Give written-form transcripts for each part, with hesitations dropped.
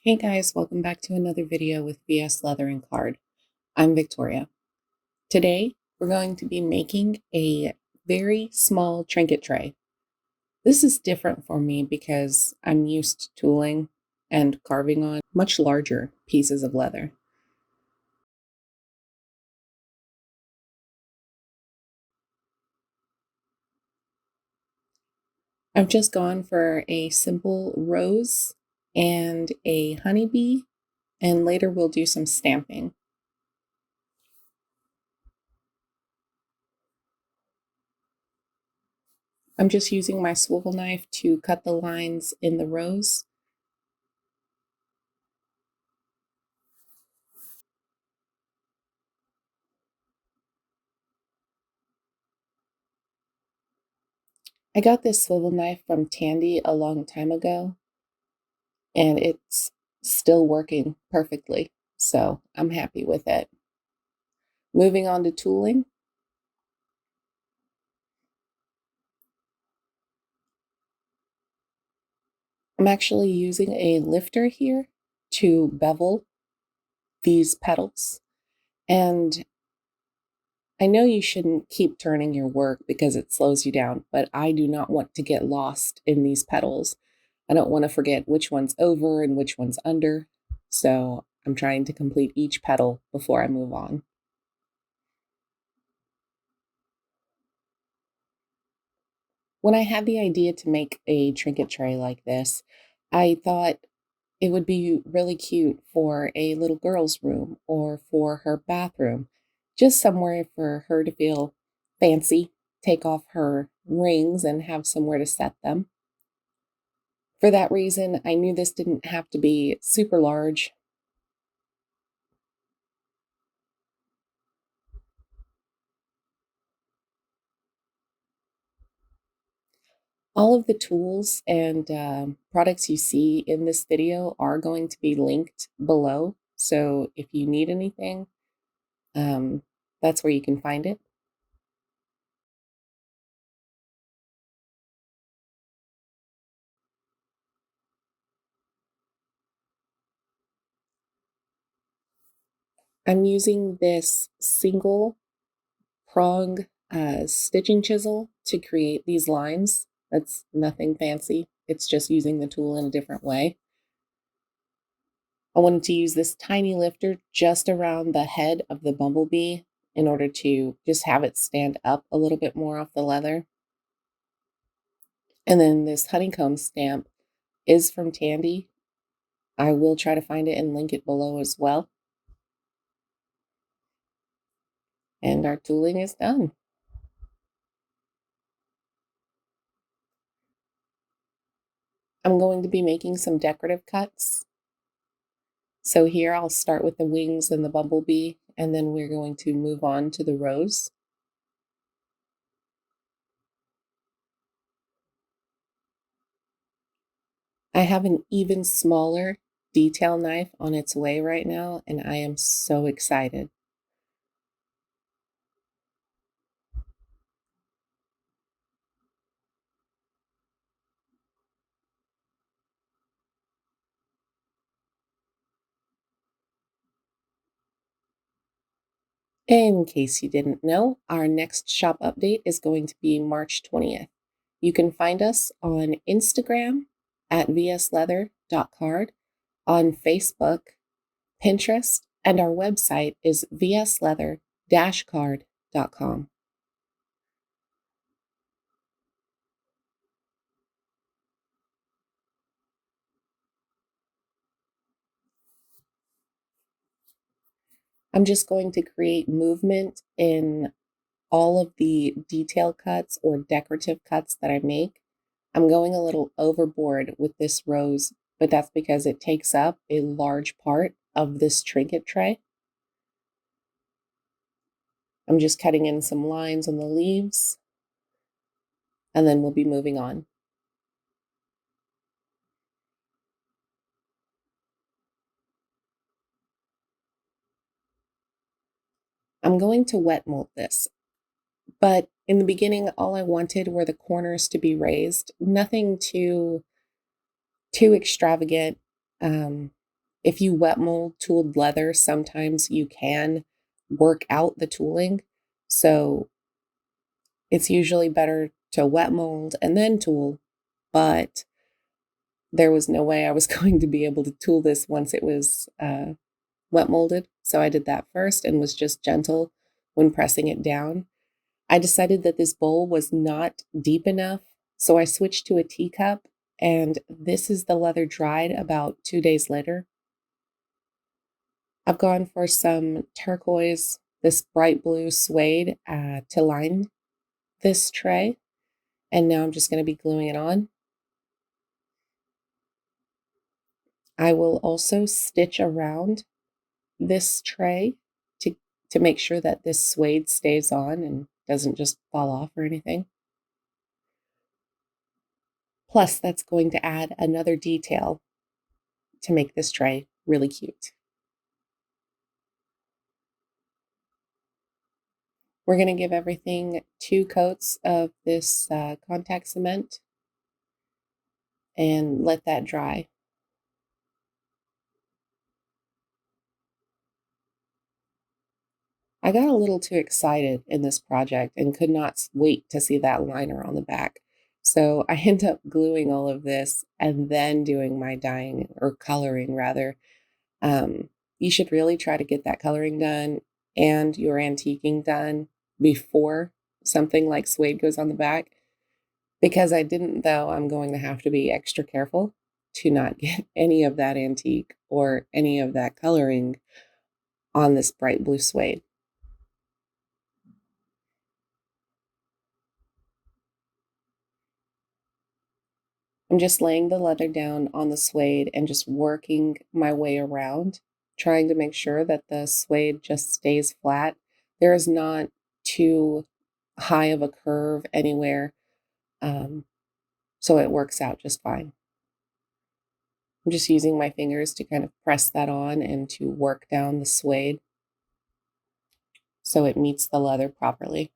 Hey guys, welcome back to another video with VS Leather and Card. I'm Victoria. Today, we're going to be making a very small trinket tray. This is different for me because I'm used to tooling and carving on much larger pieces of leather. I've just gone for a simple rose and a honeybee, and later we'll do some stamping. I'm just using my swivel knife to cut the lines in the rose. I got this swivel knife from Tandy a long time ago, and it's still working perfectly, so I'm happy with it. Moving on to tooling. I'm actually using a lifter here to bevel these petals, and I know you shouldn't keep turning your work because it slows you down, but I do not want to get lost in these petals. I don't want to forget which one's over and which one's under, so I'm trying to complete each petal before I move on. When I had the idea to make a trinket tray like this, I thought it would be really cute for a little girl's room or for her bathroom, just somewhere for her to feel fancy, take off her rings, and have somewhere to set them. For that reason, I knew this didn't have to be super large. All of the tools and products you see in this video are going to be linked below. So if you need anything, that's where you can find it. I'm using this single prong stitching chisel to create these lines. That's nothing fancy. It's just using the tool in a different way. I wanted to use this tiny lifter just around the head of the bumblebee in order to just have it stand up a little bit more off the leather. And then this honeycomb stamp is from Tandy. I will try to find it and link it below as well. And our tooling is done. I'm going to be making some decorative cuts. So here I'll start with the wings and the bumblebee, and then we're going to move on to the rose. I have an even smaller detail knife on its way right now, and I am so excited. In case you didn't know, our next shop update is going to be March 20th. You can find us on Instagram at vsleather.card, on Facebook, Pintrest, and our website is vsleather-card.com. I'm just going to create movement in all of the detail cuts or decorative cuts that I make. I'm going a little overboard with this rose, but that's because it takes up a large part of this trinket tray. I'm just cutting in some lines on the leaves, and then we'll be moving on. I'm going to wet mold this, but in the beginning, all I wanted were the corners to be raised, nothing too extravagant. If you wet mold tooled leather, sometimes you can work out the tooling. So it's usually better to wet mold and then tool, but there was no way I was going to be able to tool this once it was wet molded. So I did that first and was just gentle when pressing it down. I decided that this bowl was not deep enough, so I switched to a teacup, and this is the leather dried about 2 days later. I've gone for some turquoise, this bright blue suede to line this tray, and now I'm just going to be gluing it on. I will also stitch around this tray to, to make sure that this suede stays on and doesn't just fall off or anything. Plus, that's going to add another detail to make this tray really cute. We're going to give everything 2 coats of this contact cement and let that dry. I got a little too excited in this project and could not wait to see that liner on the back. So I end up gluing all of this and then doing my dyeing or coloring rather. You should really try to get that coloring done and your antiquing done before something like suede goes on the back. Because I didn't, though, I'm going to have to be extra careful to not get any of that antique or any of that coloring on this bright blue suede. I'm just laying the leather down on the suede and just working my way around, trying to make sure that the suede just stays flat. There is not too high of a curve anywhere, so it works out just fine. I'm just using my fingers to kind of press that on and to work down the suede so it meets the leather properly.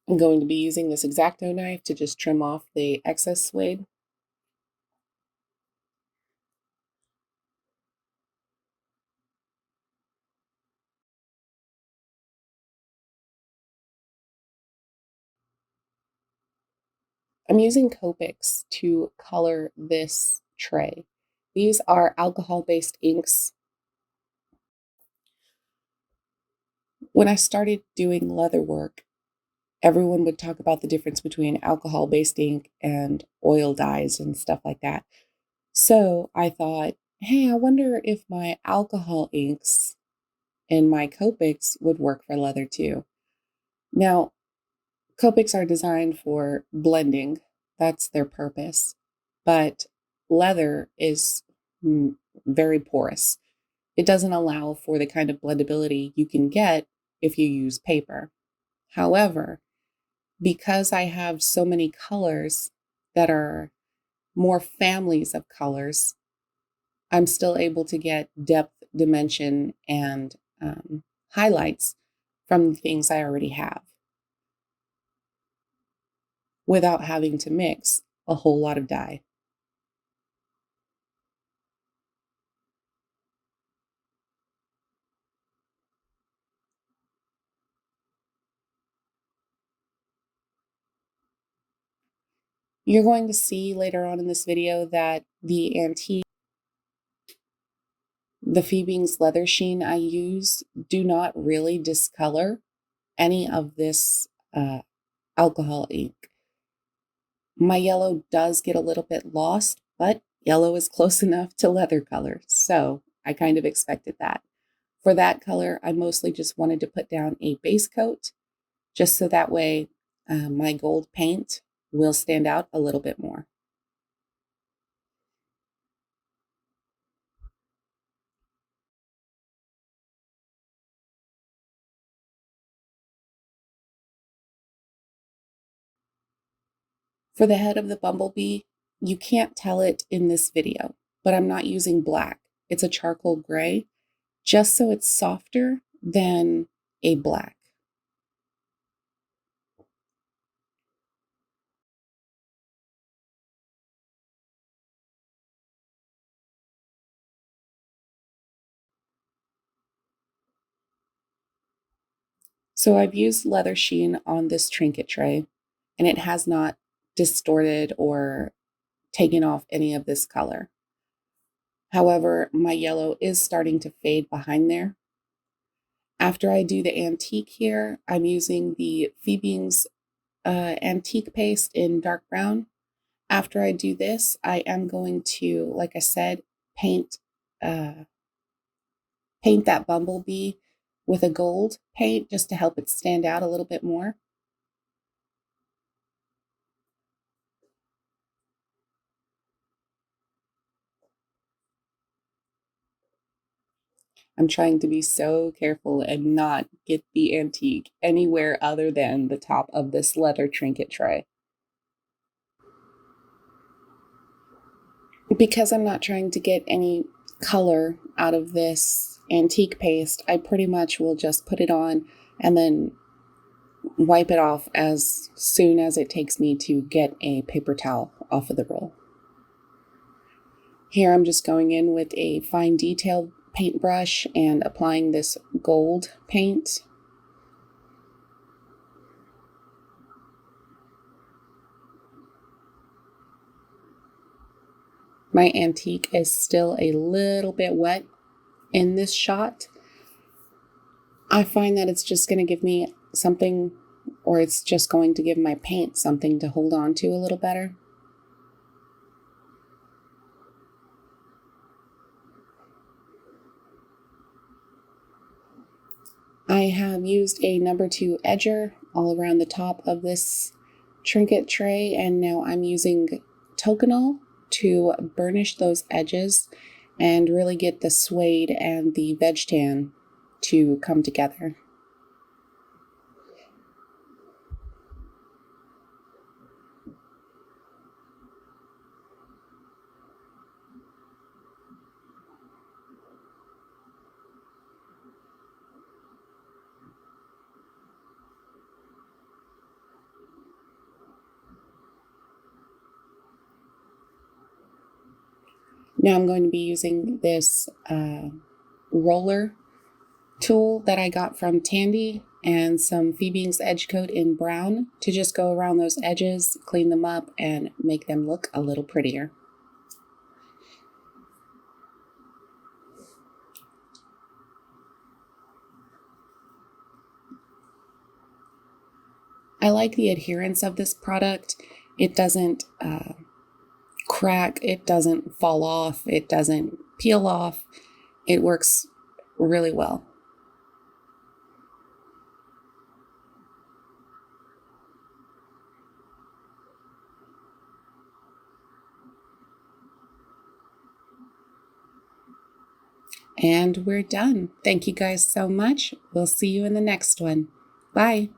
I'm going to be using this X-Acto knife to just trim off the excess suede. I'm using Copics to color this tray. These are alcohol-based inks. When I started doing leather work, everyone would talk about the difference between alcohol-based ink and oil dyes and stuff like that. So I thought, hey, I wonder if my alcohol inks and my Copics would work for leather too. Now, Copics are designed for blending. That's their purpose. But leather is very porous. It doesn't allow for the kind of blendability you can get if you use paper. However, because I have so many colors that are more families of colors, I'm still able to get depth, dimension, and highlights from the things I already have without having to mix a whole lot of dye. You're going to see later on in this video that the Phoebing's leather sheen I use do not really discolor any of this alcohol ink. My yellow does get a little bit lost, but yellow is close enough to leather color, so I kind of expected that. For that color, I mostly just wanted to put down a base coat, just so that way my gold paint will stand out a little bit more. For the head of the bumblebee, you can't tell it in this video, but I'm not using black. It's a charcoal gray, just so it's softer than a black. So I've used leather sheen on this trinket tray, and it has not distorted or taken off any of this color. However, my yellow is starting to fade behind there. After I do the antique here, I'm using the Phoebe's antique paste in dark brown. After I do this, I am going to, like I said, paint uh, paint that bumblebee with a gold paint just to help it stand out a little bit more. I'm trying to be so careful and not get the antique anywhere other than the top of this leather trinket tray. Because I'm not trying to get any color out of this antique paste, I pretty much will just put it on and then wipe it off as soon as it takes me to get a paper towel off of the roll. Here I'm just going in with a fine detail paintbrush and applying this gold paint. My antique is still a little bit wet in this shot. I find that it's just going to give me something, or it's just going to give my paint something to hold on to a little better. I have used a number 2 edger all around the top of this trinket tray, and now I'm using Tokonol to burnish those edges and really get the suede and the veg tan to come together. Now I'm going to be using this roller tool that I got from Tandy and some Phoebe's Edge Coat in brown to just go around those edges, clean them up, and make them look a little prettier. I like the adherence of this product. It doesn't crack, it doesn't fall off, it doesn't peel off. It works really well. And we're done. Thank you guys so much. We'll see you in the next one. Bye.